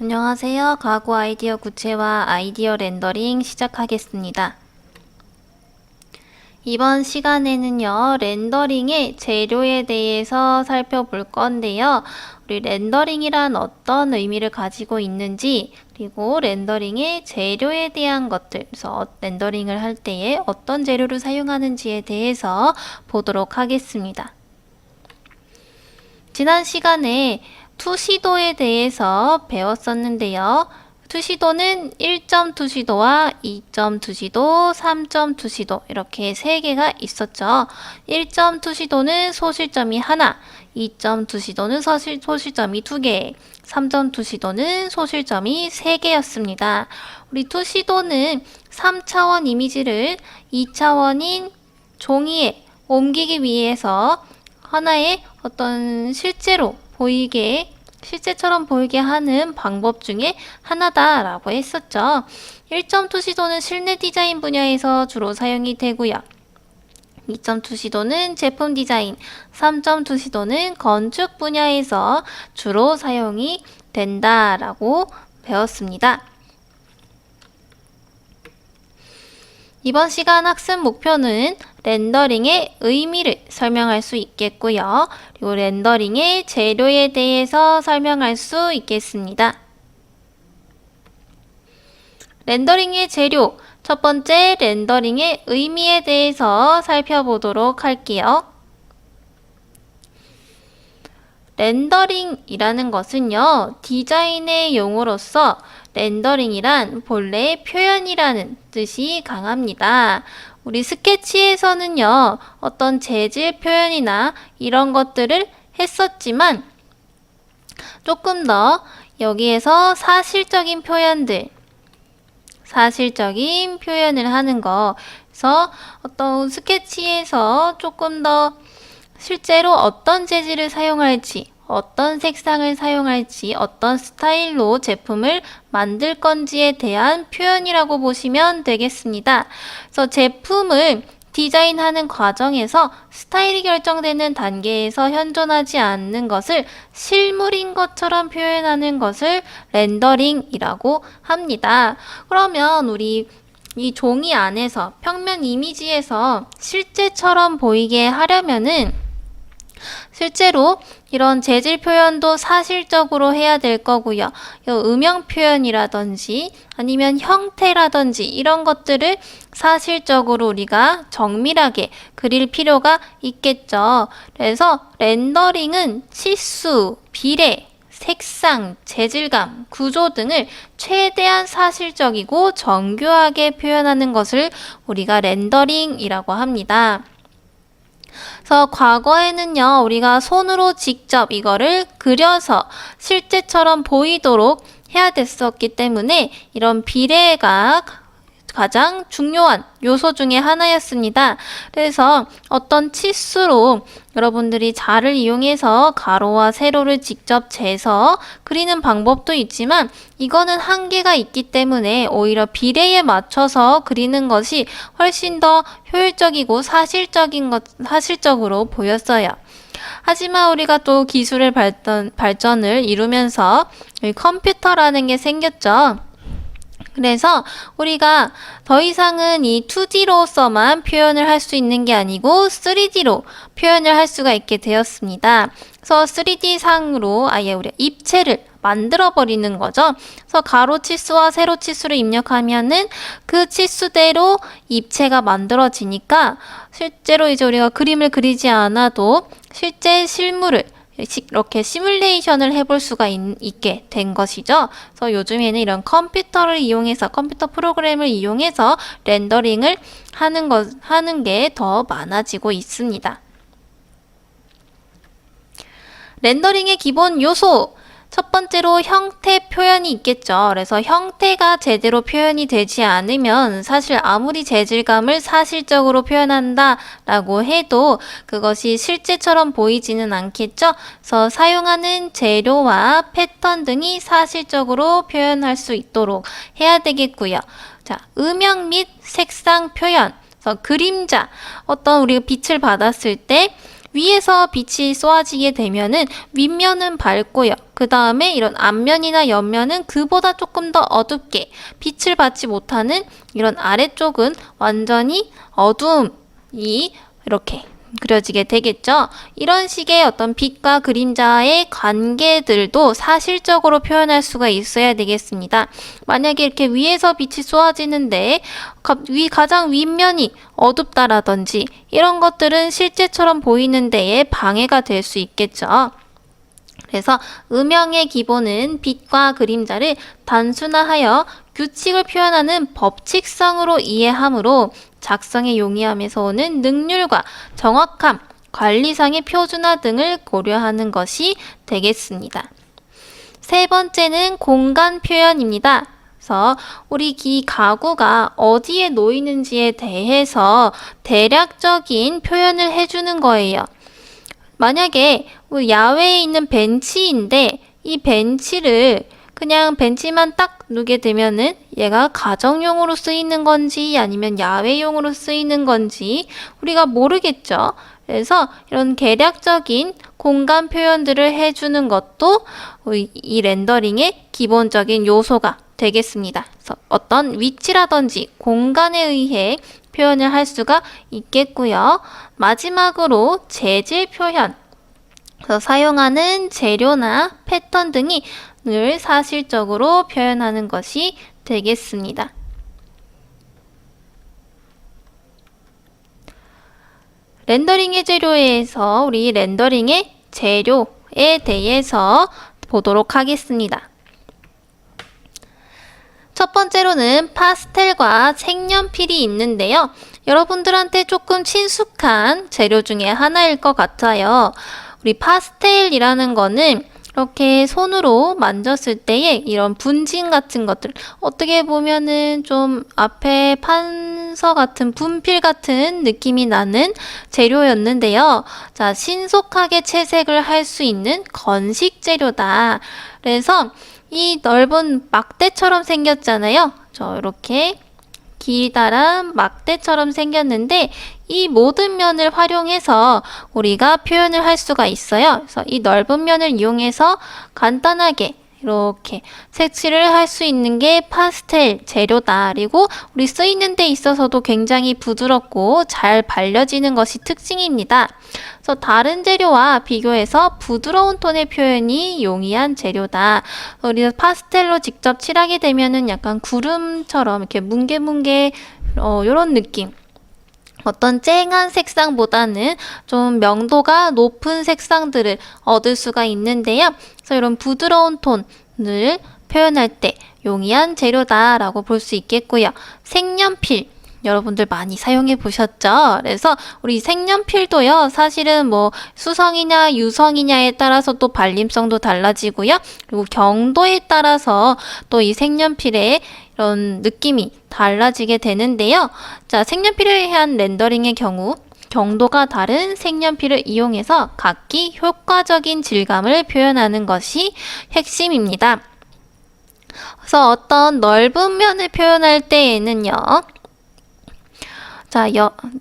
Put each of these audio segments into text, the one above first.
안녕하세요. 가구 아이디어 구체화 아이디어 렌더링 시작하겠습니다. 이번 시간에는요, 렌더링의 재료에 대해서 살펴볼 건데요. 우리 렌더링이란 어떤 의미를 가지고 있는지, 그리고 렌더링의 재료에 대한 것들, 그래서 렌더링을 할 때에 어떤 재료를 사용하는지에 대해서 보도록 하겠습니다. 지난 시간에 투시도에 대해서 배웠었는데요. 투시도는 1점 투시도와 2점 투시도, 3점 투시도 이렇게 3개가 있었죠. 1점 투시도는 소실점이 하나, 2점 투시도는 소실점이 2개, 3점 투시도는 소실점이 3개였습니다. 우리 투시도는 3차원 이미지를 2차원인 종이에 옮기기 위해서 하나의 어떤 실제처럼 보이게 하는 방법 중에 하나다라고 했었죠. 1점 투시도는 실내 디자인 분야에서 주로 사용이 되고요. 2점 투시도는 제품 디자인, 3점 투시도는 건축 분야에서 주로 사용이 된다라고 배웠습니다. 이번 시간 학습 목표는 렌더링의 의미를 설명할 수 있겠고요. 그리고 렌더링의 재료에 대해서 설명할 수 있겠습니다. 렌더링의 재료, 첫 번째 렌더링의 의미에 대해서 살펴보도록 할게요. 렌더링이라는 것은요, 디자인의 용어로서 렌더링이란 본래 표현이라는 뜻이 강합니다. 우리 스케치에서는요, 어떤 재질 표현이나 이런 것들을 했었지만 조금 더 여기에서 사실적인 표현을 하는 거. 그래서 어떤 스케치에서 조금 더 실제로 어떤 재질을 사용할지, 어떤 색상을 사용할지, 어떤 스타일로 제품을 만들 건지에 대한 표현이라고 보시면 되겠습니다. 그래서 제품을 디자인하는 과정에서 스타일이 결정되는 단계에서 현존하지 않는 것을 실물인 것처럼 표현하는 것을 렌더링이라고 합니다. 그러면 우리 이 종이 안에서 평면 이미지에서 실제처럼 보이게 하려면은 실제로 이런 재질 표현도 사실적으로 해야 될 거고요. 음영 표현이라든지 아니면 형태라든지 이런 것들을 사실적으로 우리가 정밀하게 그릴 필요가 있겠죠. 그래서 렌더링은 치수, 비례, 색상, 재질감, 구조 등을 최대한 사실적이고 정교하게 표현하는 것을 우리가 렌더링이라고 합니다. 그래서 과거에는요, 우리가 손으로 직접 이거를 그려서 실제처럼 보이도록 해야 됐었기 때문에 이런 비례가 가장 중요한 요소 중에 하나였습니다. 그래서 어떤 치수로 여러분들이 자를 이용해서 가로와 세로를 직접 재서 그리는 방법도 있지만 이거는 한계가 있기 때문에 오히려 비례에 맞춰서 그리는 것이 훨씬 더 효율적이고 사실적으로 보였어요. 하지만 우리가 또 기술의 발전을 이루면서 컴퓨터라는 게 생겼죠. 그래서 우리가 더 이상은 이 2D로서만 표현을 할 수 있는 게 아니고 3D로 표현을 할 수가 있게 되었습니다. 그래서 3D 상으로 아예 우리가 입체를 만들어 버리는 거죠. 그래서 가로 치수와 세로 치수를 입력하면은 그 치수대로 입체가 만들어지니까 실제로 이제 우리가 그림을 그리지 않아도 실제 실물을 이렇게 시뮬레이션을 해볼 수가 있게 된 것이죠. 그래서 요즘에는 이런 컴퓨터 프로그램을 이용해서 렌더링을 하는 게 더 많아지고 있습니다. 렌더링의 기본 요소. 첫 번째로 형태 표현이 있겠죠. 그래서 형태가 제대로 표현이 되지 않으면 사실 아무리 재질감을 사실적으로 표현한다라고 해도 그것이 실제처럼 보이지는 않겠죠. 그래서 사용하는 재료와 패턴 등이 사실적으로 표현할 수 있도록 해야 되겠고요. 자, 음영 및 색상 표현. 그래서 그림자, 어떤 우리가 빛을 받았을 때 위에서 빛이 쏘아지게 되면은 윗면은 밝고요. 그 다음에 이런 앞면이나 옆면은 그보다 조금 더 어둡게 빛을 받지 못하는 이런 아래쪽은 완전히 어두움이 이렇게 그려지게 되겠죠. 이런 식의 어떤 빛과 그림자의 관계들도 사실적으로 표현할 수가 있어야 되겠습니다. 만약에 이렇게 위에서 빛이 쏘아지는데 가장 윗면이 어둡다라든지 이런 것들은 실제처럼 보이는 데에 방해가 될 수 있겠죠. 그래서 음영의 기본은 빛과 그림자를 단순화하여 규칙을 표현하는 법칙성으로 이해하므로 작성의 용이함에서 오는 능률과 정확함, 관리상의 표준화 등을 고려하는 것이 되겠습니다. 세 번째는 공간 표현입니다. 그래서 우리 이 가구가 어디에 놓이는지에 대해서 대략적인 표현을 해주는 거예요. 만약에 야외에 있는 벤치인데 이 벤치를 그냥 벤치만 딱 놓게 되면은 얘가 가정용으로 쓰이는 건지 아니면 야외용으로 쓰이는 건지 우리가 모르겠죠. 그래서 이런 개략적인 공간 표현들을 해주는 것도 이 렌더링의 기본적인 요소가 되겠습니다. 그래서 어떤 위치라든지 공간에 의해 표현을 할 수가 있겠고요. 마지막으로 재질 표현. 그래서 사용하는 재료나 패턴 등이 늘 사실적으로 표현하는 것이 되겠습니다. 렌더링의 재료에서 우리 렌더링의 재료에 대해서 보도록 하겠습니다. 첫 번째로는 파스텔과 색연필이 있는데요. 여러분들한테 조금 친숙한 재료 중에 하나일 것 같아요. 우리 파스텔이라는 거는 이렇게 손으로 만졌을 때에 이런 분진 같은 것들, 어떻게 보면은 좀 앞에 판서 같은 분필 같은 느낌이 나는 재료였는데요. 자, 신속하게 채색을 할 수 있는 건식 재료다. 그래서 이 넓은 막대처럼 생겼잖아요. 이렇게 길다란 막대처럼 생겼는데 이 모든 면을 활용해서 우리가 표현을 할 수가 있어요. 그래서 이 넓은 면을 이용해서 간단하게 이렇게 색칠을 할 수 있는 게 파스텔 재료다. 그리고 우리 쓰이는 데 있어서도 굉장히 부드럽고 잘 발려지는 것이 특징입니다. 그래서 다른 재료와 비교해서 부드러운 톤의 표현이 용이한 재료다. 우리가 파스텔로 직접 칠하게 되면은 약간 구름처럼 이렇게 뭉게뭉게 이런 느낌. 어떤 쨍한 색상보다는 좀 명도가 높은 색상들을 얻을 수가 있는데요. 그래서 이런 부드러운 톤을 표현할 때 용이한 재료다라고 볼 수 있겠고요. 색연필. 여러분들 많이 사용해 보셨죠? 그래서 우리 색연필도요, 사실은 뭐 수성이냐 유성이냐에 따라서 또 발림성도 달라지고요. 그리고 경도에 따라서 또 이 색연필의 이런 느낌이 달라지게 되는데요. 자, 색연필을 위한 렌더링의 경우 경도가 다른 색연필을 이용해서 각기 효과적인 질감을 표현하는 것이 핵심입니다. 그래서 어떤 넓은 면을 표현할 때에는요. 자,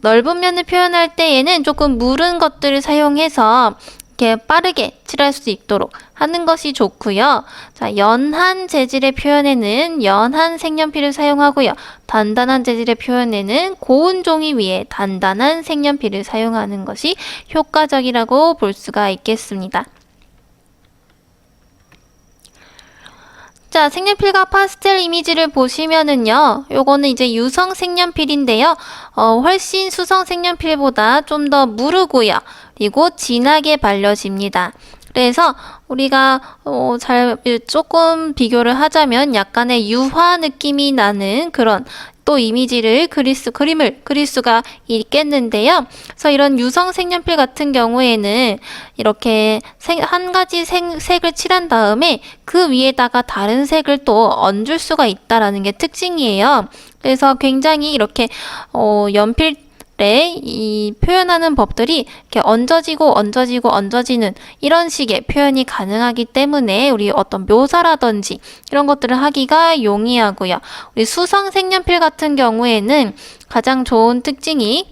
넓은 면을 표현할 때에는 조금 무른 것들을 사용해서 이렇게 빠르게 칠할 수 있도록 하는 것이 좋고요. 자, 연한 재질의 표현에는 연한 색연필을 사용하고요. 단단한 재질의 표현에는 고운 종이 위에 단단한 색연필을 사용하는 것이 효과적이라고 볼 수가 있겠습니다. 자, 색연필과 파스텔 이미지를 보시면은요, 요거는 이제 유성 색연필인데요, 훨씬 수성 색연필보다 좀 더 무르고요, 그리고 진하게 발려집니다. 그래서 우리가 조금 비교를 하자면 약간의 유화 느낌이 나는 그런 또 이미지를 그림을 그릴 수가 있겠는데요. 그래서 이런 유성 색연필 같은 경우에는 이렇게 한 가지 색을 칠한 다음에 그 위에다가 다른 색을 또 얹을 수가 있다라는 게 특징이에요. 그래서 굉장히 이렇게 연필 이 표현하는 법들이 이렇게 얹어지는 이런 식의 표현이 가능하기 때문에 우리 어떤 묘사라든지 이런 것들을 하기가 용이하고요. 우리 수성 색연필 같은 경우에는 가장 좋은 특징이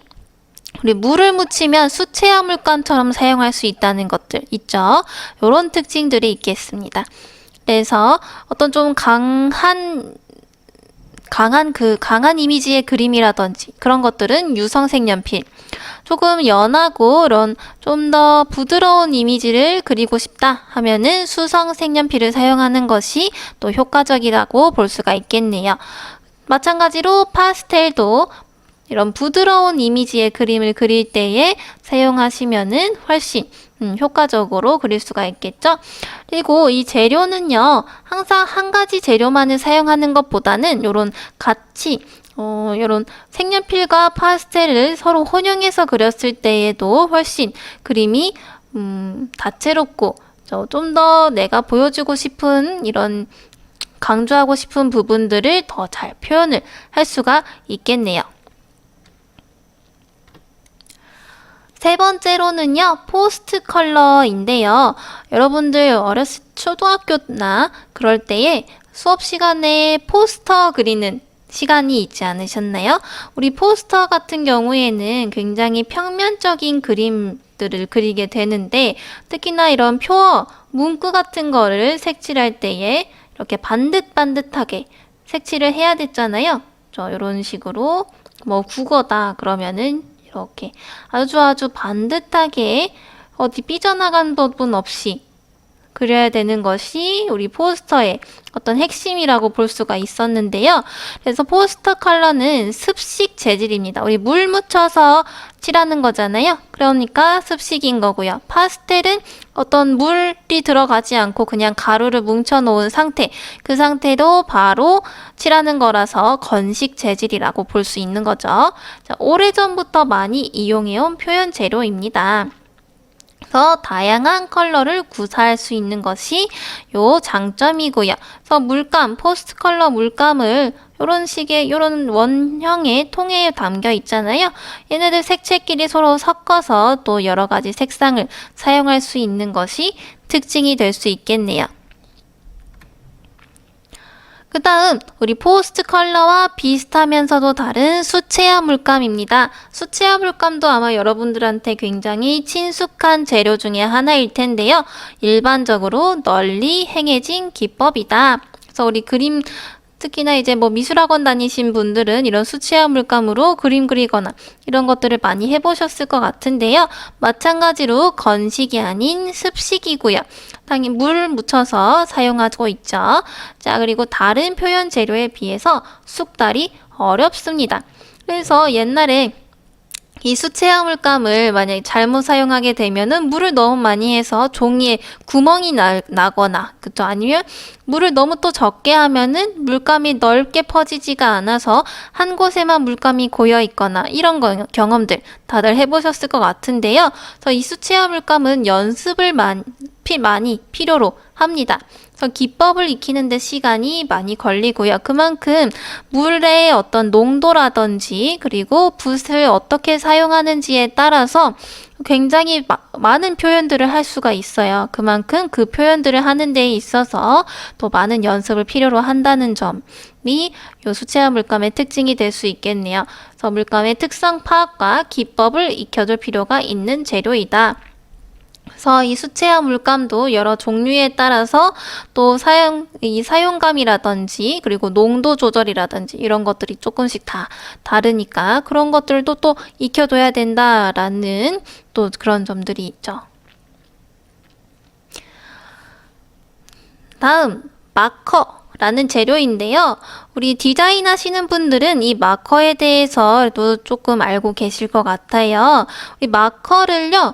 우리 물을 묻히면 수채화 물감처럼 사용할 수 있다는 것들 있죠. 이런 특징들이 있겠습니다. 그래서 어떤 좀 강한 이미지의 그림이라든지 그런 것들은 유성 색연필, 조금 연하고 이런 좀 더 부드러운 이미지를 그리고 싶다 하면은 수성 색연필을 사용하는 것이 또 효과적이라고 볼 수가 있겠네요. 마찬가지로 파스텔도 이런 부드러운 이미지의 그림을 그릴 때에 사용하시면은 훨씬 효과적으로 그릴 수가 있겠죠. 그리고 이 재료는요, 항상 한 가지 재료만을 사용하는 것보다는 요런 같이 요런 색연필과 파스텔을 서로 혼용해서 그렸을 때에도 훨씬 그림이 다채롭고 좀 더 내가 보여주고 싶은 이런 강조하고 싶은 부분들을 더 잘 표현을 할 수가 있겠네요. 세 번째로는요, 포스트 컬러인데요. 여러분들 초등학교나 그럴 때에 수업 시간에 포스터 그리는 시간이 있지 않으셨나요? 우리 포스터 같은 경우에는 굉장히 평면적인 그림들을 그리게 되는데, 특히나 이런 표어, 문구 같은 거를 색칠할 때에 이렇게 반듯반듯하게 색칠을 해야 됐잖아요. 이런 식으로 뭐 국어다 그러면은 이렇게 아주 반듯하게 어디 삐져나간 부분 없이 그려야 되는 것이 우리 포스터의 어떤 핵심이라고 볼 수가 있었는데요. 그래서 포스터 컬러는 습식 재질입니다. 우리 물 묻혀서 칠하는 거잖아요. 그러니까 습식인 거고요. 파스텔은 어떤 물이 들어가지 않고 그냥 가루를 뭉쳐 놓은 상태, 그 상태로 바로 칠하는 거라서 건식 재질이라고 볼 수 있는 거죠. 자, 오래전부터 많이 이용해온 표현 재료입니다. 그래서 다양한 컬러를 구사할 수 있는 것이 요 장점이고요. 그래서 물감, 포스트 컬러 물감을 요런 식의 요런 원형의 통에 담겨 있잖아요. 얘네들 색채끼리 서로 섞어서 또 여러 가지 색상을 사용할 수 있는 것이 특징이 될 수 있겠네요. 그 다음 우리 포스트 컬러와 비슷하면서도 다른 수채화 물감입니다. 수채화 물감도 아마 여러분들한테 굉장히 친숙한 재료 중에 하나일 텐데요. 일반적으로 널리 행해진 기법이다. 그래서 우리 그림 특히나 이제 뭐 미술학원 다니신 분들은 이런 수채화 물감으로 그림 그리거나 이런 것들을 많이 해보셨을 것 같은데요. 마찬가지로 건식이 아닌 습식이고요. 당연히 물 묻혀서 사용하고 있죠. 자, 그리고 다른 표현 재료에 비해서 쑥달이 어렵습니다. 그래서 옛날에 이 수채화 물감을 만약에 잘못 사용하게 되면은 물을 너무 많이 해서 종이에 구멍이 나거나, 그쵸? 아니면 물을 너무 또 적게 하면은 물감이 넓게 퍼지지가 않아서 한 곳에만 물감이 고여 있거나 이런 경험들 다들 해보셨을 것 같은데요. 그래서 이 수채화 물감은 연습을 많이 필요로 합니다. 그래서 기법을 익히는데 시간이 많이 걸리고요. 그만큼 물의 어떤 농도라든지 그리고 붓을 어떻게 사용하는지에 따라서 굉장히 많은 표현들을 할 수가 있어요. 그만큼 그 표현들을 하는 데 있어서 또 많은 연습을 필요로 한다는 점이 이 수채화 물감의 특징이 될 수 있겠네요. 그래서 물감의 특성 파악과 기법을 익혀줄 필요가 있는 재료이다. 그래서 이 수채화 물감도 여러 종류에 따라서 또 사용감이라든지 그리고 농도 조절이라든지 이런 것들이 조금씩 다 다르니까 그런 것들도 또 익혀둬야 된다라는 또 그런 점들이 있죠. 다음, 마커라는 재료인데요. 우리 디자인 하시는 분들은 이 마커에 대해서도 조금 알고 계실 것 같아요. 우리 마커를요,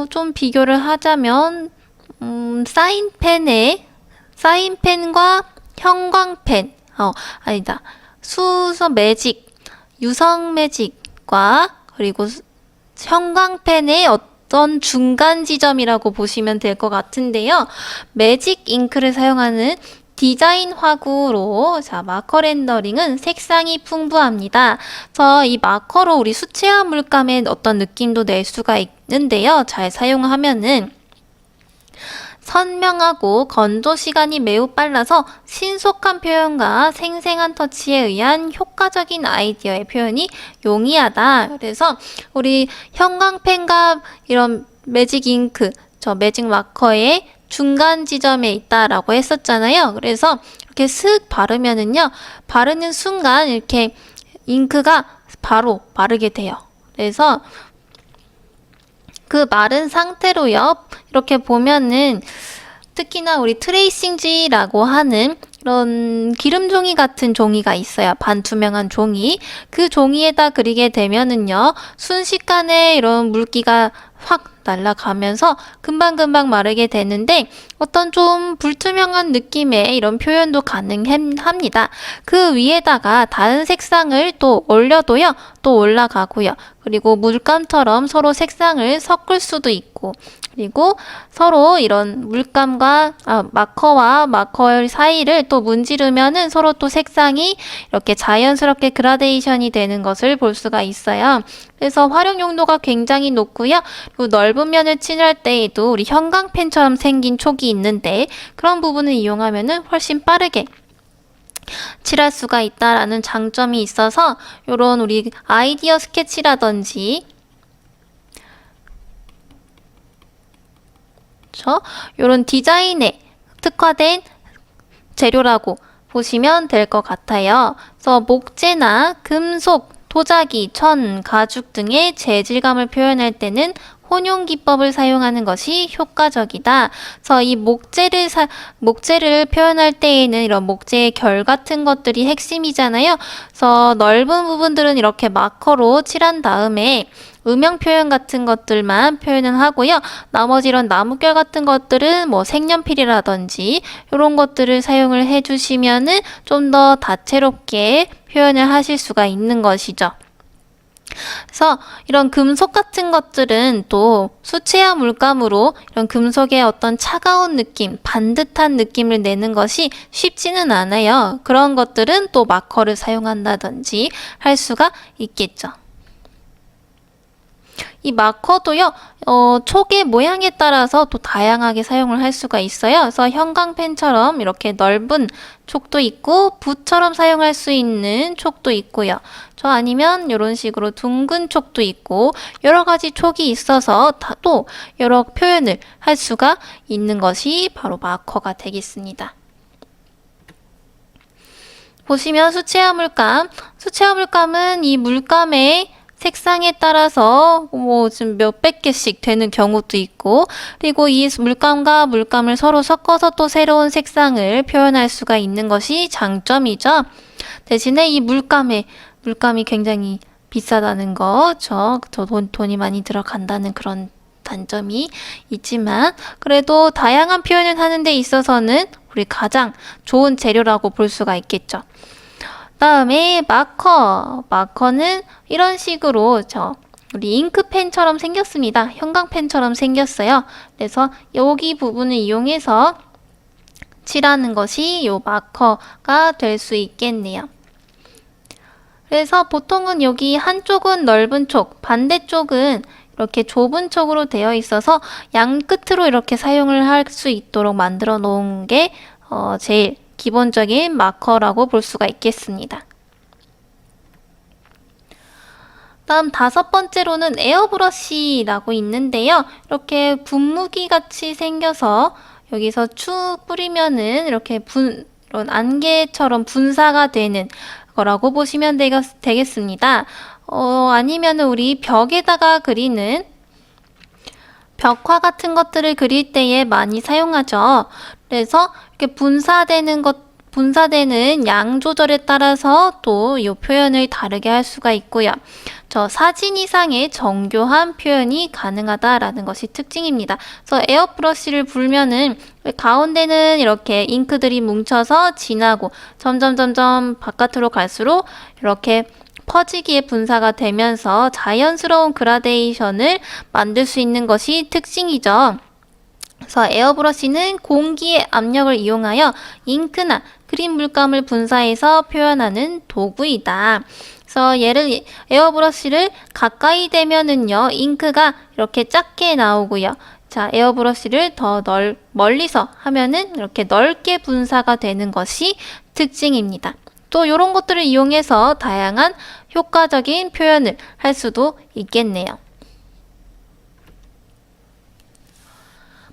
좀 비교를 하자면, 사인펜과 형광펜, 유성 매직과 그리고 형광펜의 어떤 중간 지점이라고 보시면 될 것 같은데요. 매직 잉크를 사용하는 디자인 화구로 마커 렌더링은 색상이 풍부합니다. 그래서 이 마커로 우리 수채화 물감의 어떤 느낌도 낼 수가 있는데요. 잘 사용하면은 선명하고 건조 시간이 매우 빨라서 신속한 표현과 생생한 터치에 의한 효과적인 아이디어의 표현이 용이하다. 그래서 우리 형광펜과 이런 매직 잉크, 저 매직 마커의 중간 지점에 있다라고 했었잖아요. 그래서 이렇게 슥 바르면은요, 바르는 순간 이렇게 잉크가 바로 마르게 돼요. 그래서 그 마른 상태로요, 이렇게 보면은 특히나 우리 트레이싱지라고 하는 이런 기름 종이 같은 종이가 있어요. 반투명한 종이. 그 종이에다 그리게 되면은요, 순식간에 이런 물기가 확 날아가면서 금방금방 마르게 되는데 어떤 좀 불투명한 느낌의 이런 표현도 가능합니다. 그 위에다가 다른 색상을 또 올려도요, 또 올라가고요. 그리고 물감처럼 서로 색상을 섞을 수도 있고, 그리고 서로 이런 물감과 마커와 마커 사이를 또 문지르면은 서로 또 색상이 이렇게 자연스럽게 그라데이션이 되는 것을 볼 수가 있어요. 그래서 활용 용도가 굉장히 높고요. 그리고 넓은 면을 칠할 때에도 우리 형광펜처럼 생긴 촉이 있는데 그런 부분을 이용하면은 훨씬 빠르게 칠할 수가 있다라는 장점이 있어서 요런 우리 아이디어 스케치라든지 요런 디자인에 특화된 재료라고 보시면 될 것 같아요. 그래서 목재나 금속, 도자기, 천, 가죽 등의 재질감을 표현할 때는 혼용 기법을 사용하는 것이 효과적이다. 그래서 이 목재를 표현할 때에는 이런 목재의 결 같은 것들이 핵심이잖아요. 그래서 넓은 부분들은 이렇게 마커로 칠한 다음에 음영 표현 같은 것들만 표현을 하고요. 나머지 이런 나무결 같은 것들은 뭐 색연필이라든지 이런 것들을 사용을 해주시면은 좀 더 다채롭게 표현을 하실 수가 있는 것이죠. 그래서 이런 금속 같은 것들은 또 수채화 물감으로 이런 금속의 어떤 차가운 느낌, 반듯한 느낌을 내는 것이 쉽지는 않아요. 그런 것들은 또 마커를 사용한다든지 할 수가 있겠죠. 이 마커도요, 촉의 모양에 따라서 또 다양하게 사용을 할 수가 있어요. 그래서 형광펜처럼 이렇게 넓은 촉도 있고, 붓처럼 사용할 수 있는 촉도 있고요. 아니면 이런 식으로 둥근 촉도 있고, 여러 가지 촉이 있어서 또 여러 표현을 할 수가 있는 것이 바로 마커가 되겠습니다. 보시면 수채화 물감은 이 물감의 색상에 따라서 뭐 지금 몇백 개씩 되는 경우도 있고, 그리고 이 물감과 물감을 서로 섞어서 또 새로운 색상을 표현할 수가 있는 것이 장점이죠. 대신에 이 물감이 굉장히 비싸다는 거, 돈이 많이 들어간다는 그런 단점이 있지만, 그래도 다양한 표현을 하는 데 있어서는 우리 가장 좋은 재료라고 볼 수가 있겠죠. 다음에 마커는 이런 식으로 우리 잉크펜처럼 생겼습니다. 형광펜처럼 생겼어요. 그래서 여기 부분을 이용해서 칠하는 것이 요 마커가 될 수 있겠네요. 그래서 보통은 여기 한쪽은 넓은 촉, 반대쪽은 이렇게 좁은 촉으로 되어 있어서 양 끝으로 이렇게 사용을 할 수 있도록 만들어 놓은 게 제일 기본적인 마커라고 볼 수가 있겠습니다. 다음 5번째로는 에어브러쉬라고 있는데요. 이렇게 분무기 같이 생겨서 여기서 쭉 뿌리면은 이렇게 이런 안개처럼 분사가 되는 거라고 보시면 되겠습니다. 아니면은 우리 벽에다가 그리는 벽화 같은 것들을 그릴 때에 많이 사용하죠. 그래서 이렇게 분사되는 양 조절에 따라서 또 이 표현을 다르게 할 수가 있고요. 사진 이상의 정교한 표현이 가능하다라는 것이 특징입니다. 그래서 에어브러쉬를 불면은 가운데는 이렇게 잉크들이 뭉쳐서 진하고 점점 바깥으로 갈수록 이렇게 퍼지기에 분사가 되면서 자연스러운 그라데이션을 만들 수 있는 것이 특징이죠. 그래서 에어브러쉬는 공기의 압력을 이용하여 잉크나 그린 물감을 분사해서 표현하는 도구이다. 그래서 에어브러쉬를 가까이 대면은요, 잉크가 이렇게 작게 나오고요. 자, 에어브러쉬를 더 멀리서 하면은 이렇게 넓게 분사가 되는 것이 특징입니다. 또 이런 것들을 이용해서 다양한 효과적인 표현을 할 수도 있겠네요.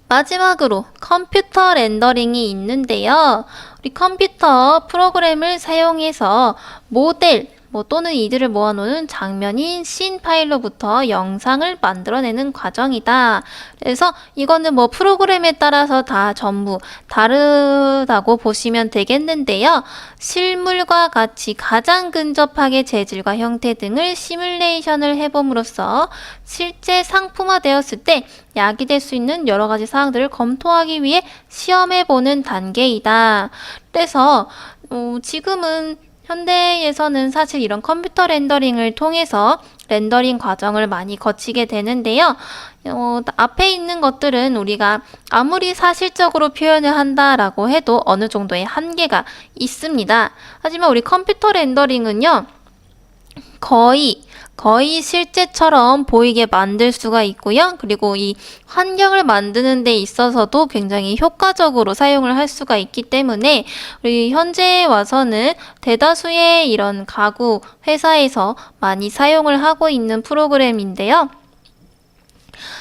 마지막으로 컴퓨터 렌더링이 있는데요. 우리 컴퓨터 프로그램을 사용해서 모델 또는 이들을 모아놓은 장면인 씬 파일로부터 영상을 만들어내는 과정이다. 그래서 이거는 프로그램에 따라서 다 전부 다르다고 보시면 되겠는데요. 실물과 같이 가장 근접하게 재질과 형태 등을 시뮬레이션을 해봄으로써 실제 상품화되었을 때 약이 될 수 있는 여러 가지 사항들을 검토하기 위해 시험해보는 단계이다. 그래서 지금은 현대에서는 사실 이런 컴퓨터 렌더링을 통해서 렌더링 과정을 많이 거치게 되는데요. 앞에 있는 것들은 우리가 아무리 사실적으로 표현을 한다라고 해도 어느 정도의 한계가 있습니다. 하지만 우리 컴퓨터 렌더링은요, 거의 실제처럼 보이게 만들 수가 있고요. 그리고 이 환경을 만드는 데 있어서도 굉장히 효과적으로 사용을 할 수가 있기 때문에 우리 현재에 와서는 대다수의 이런 가구 회사에서 많이 사용을 하고 있는 프로그램인데요.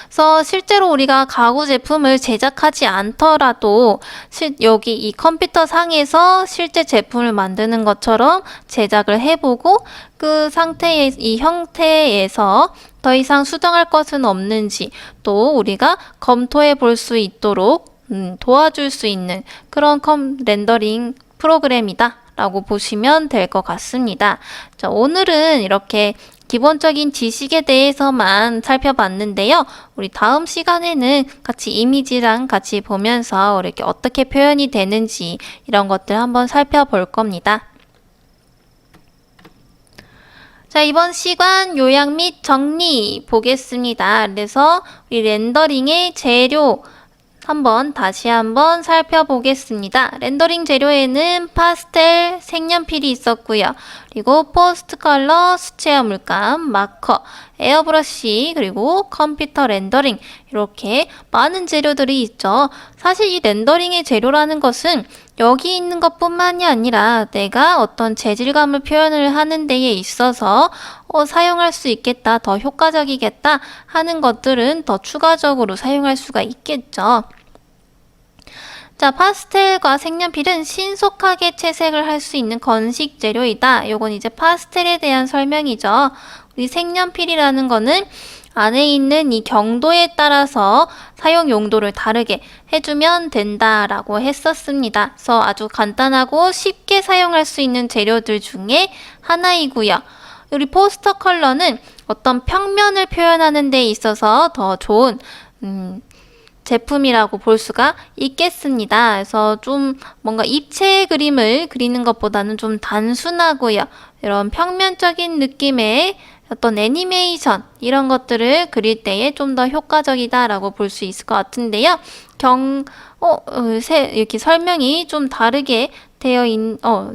그래서 실제로 우리가 가구 제품을 제작하지 않더라도 여기 이 컴퓨터 상에서 실제 제품을 만드는 것처럼 제작을 해보고 그 상태의 이 형태에서 더 이상 수정할 것은 없는지 또 우리가 검토해 볼 수 있도록 도와줄 수 있는 그런 렌더링 프로그램이다 라고 보시면 될 것 같습니다. 자, 오늘은 이렇게 기본적인 지식에 대해서만 살펴봤는데요. 우리 다음 시간에는 같이 이미지랑 같이 보면서 이렇게 어떻게 표현이 되는지 이런 것들 한번 살펴볼 겁니다. 자, 이번 시간 요약 및 정리 보겠습니다. 그래서 우리 렌더링의 재료 다시 한번 살펴보겠습니다. 렌더링 재료에는 파스텔, 색연필이 있었고요. 그리고 포스트 컬러, 수채화 물감, 마커, 에어브러쉬, 그리고 컴퓨터 렌더링 이렇게 많은 재료들이 있죠. 사실 이 렌더링의 재료라는 것은 여기 있는 것뿐만이 아니라 내가 어떤 재질감을 표현을 하는 데에 있어서 사용할 수 있겠다, 더 효과적이겠다 하는 것들은 더 추가적으로 사용할 수가 있겠죠. 자, 파스텔과 색연필은 신속하게 채색을 할 수 있는 건식 재료이다. 요건 이제 파스텔에 대한 설명이죠. 우리 색연필이라는 거는 안에 있는 이 경도에 따라서 사용 용도를 다르게 해주면 된다라고 했었습니다. 그래서 아주 간단하고 쉽게 사용할 수 있는 재료들 중에 하나이고요. 우리 포스터 컬러는 어떤 평면을 표현하는 데 있어서 더 좋은 제품이라고 볼 수가 있겠습니다. 그래서 좀 뭔가 입체 그림을 그리는 것보다는 좀 단순하고요. 이런 평면적인 느낌의 어떤 애니메이션 이런 것들을 그릴 때에 좀 더 효과적이다라고 볼 수 있을 것 같은데요. 이렇게 설명이 좀 다르게 되어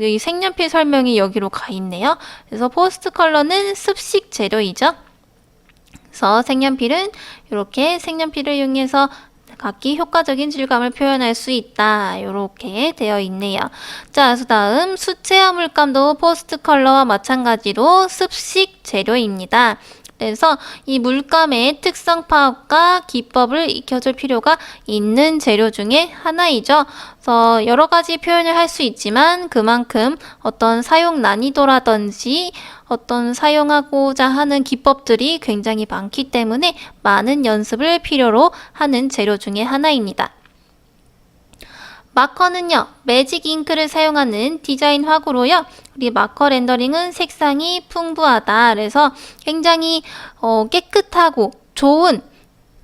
여기 색연필 설명이 여기로 가 있네요. 그래서 포스트 컬러는 습식 재료이죠. 그래서 색연필은 이렇게 색연필을 이용해서 각기 효과적인 질감을 표현할 수 있다. 이렇게 되어 있네요. 자, 다음 수채화 물감도 포스트 컬러와 마찬가지로 습식 재료입니다. 그래서 이 물감의 특성 파악과 기법을 익혀줄 필요가 있는 재료 중에 하나이죠. 그래서 여러 가지 표현을 할 수 있지만 그만큼 어떤 사용 난이도라든지 어떤 사용하고자 하는 기법들이 굉장히 많기 때문에 많은 연습을 필요로 하는 재료 중에 하나입니다. 마커는요, 매직 잉크를 사용하는 디자인 화구로요. 우리 마커 렌더링은 색상이 풍부하다. 그래서 굉장히 깨끗하고 좋은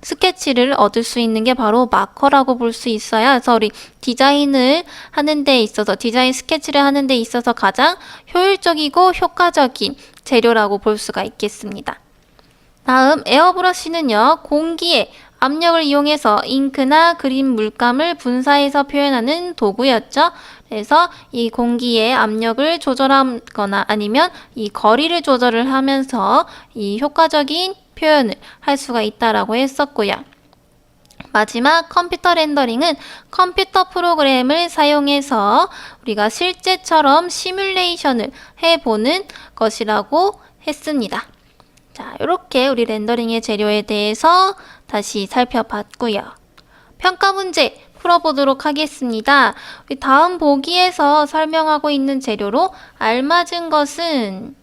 스케치를 얻을 수 있는 게 바로 마커라고 볼 수 있어요. 그래서 우리 디자인을 하는 데 있어서, 디자인 스케치를 하는 데 있어서 가장 효율적이고 효과적인 재료라고 볼 수가 있겠습니다. 다음 에어브러쉬는요, 공기의 압력을 이용해서 잉크나 그림 물감을 분사해서 표현하는 도구였죠. 그래서 이 공기의 압력을 조절하거나 아니면 이 거리를 조절을 하면서 이 효과적인 표현을 할 수가 있다라고 했었고요. 마지막 컴퓨터 렌더링은 컴퓨터 프로그램을 사용해서 우리가 실제처럼 시뮬레이션을 해보는 것이라고 했습니다. 자, 이렇게 우리 렌더링의 재료에 대해서 다시 살펴봤고요. 평가 문제 풀어보도록 하겠습니다. 우리 다음 보기에서 설명하고 있는 재료로 알맞은 것은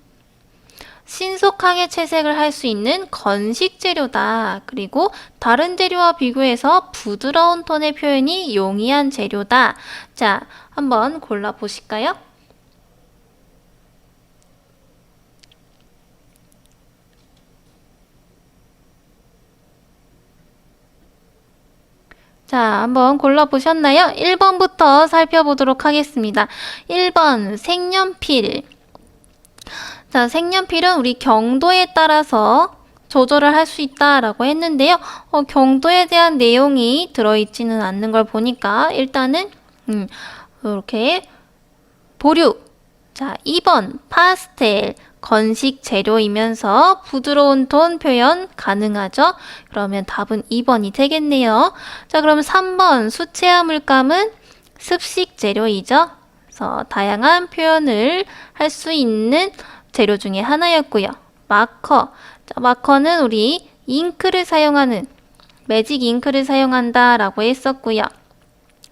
신속하게 채색을 할 수 있는 건식 재료다. 그리고 다른 재료와 비교해서 부드러운 톤의 표현이 용이한 재료다. 자, 한번 골라보실까요? 자, 한번 골라보셨나요? 1번부터 살펴보도록 하겠습니다. 1번 색연필. 자, 색연필은 우리 경도에 따라서 조절을 할 수 있다라고 했는데요. 경도에 대한 내용이 들어있지는 않는 걸 보니까 일단은 이렇게 보류. 자, 2번 파스텔. 건식 재료이면서 부드러운 톤 표현 가능하죠? 그러면 답은 2번이 되겠네요. 자, 그럼 3번 수채화 물감은 습식 재료이죠? 그래서 다양한 표현을 할 수 있는 재료 중에 하나였고요. 마커. 자, 마커는 우리 잉크를 사용하는 매직 잉크를 사용한다 라고 했었고요.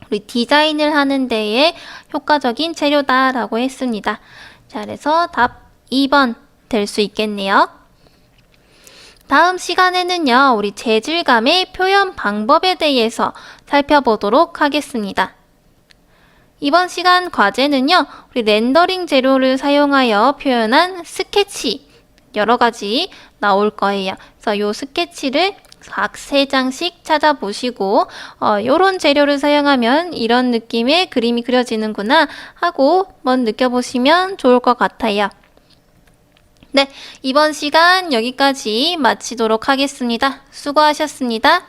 우리 디자인을 하는 데에 효과적인 재료다 라고 했습니다. 자, 그래서 답 2번 될 수 있겠네요. 다음 시간에는요, 우리 재질감의 표현 방법에 대해서 살펴보도록 하겠습니다. 이번 시간 과제는요, 우리 렌더링 재료를 사용하여 표현한 스케치 여러 가지 나올 거예요. 그래서 요 스케치를 각 3장씩 찾아보시고 요런 재료를 사용하면 이런 느낌의 그림이 그려지는구나 하고 한번 느껴보시면 좋을 것 같아요. 네, 이번 시간 여기까지 마치도록 하겠습니다. 수고하셨습니다.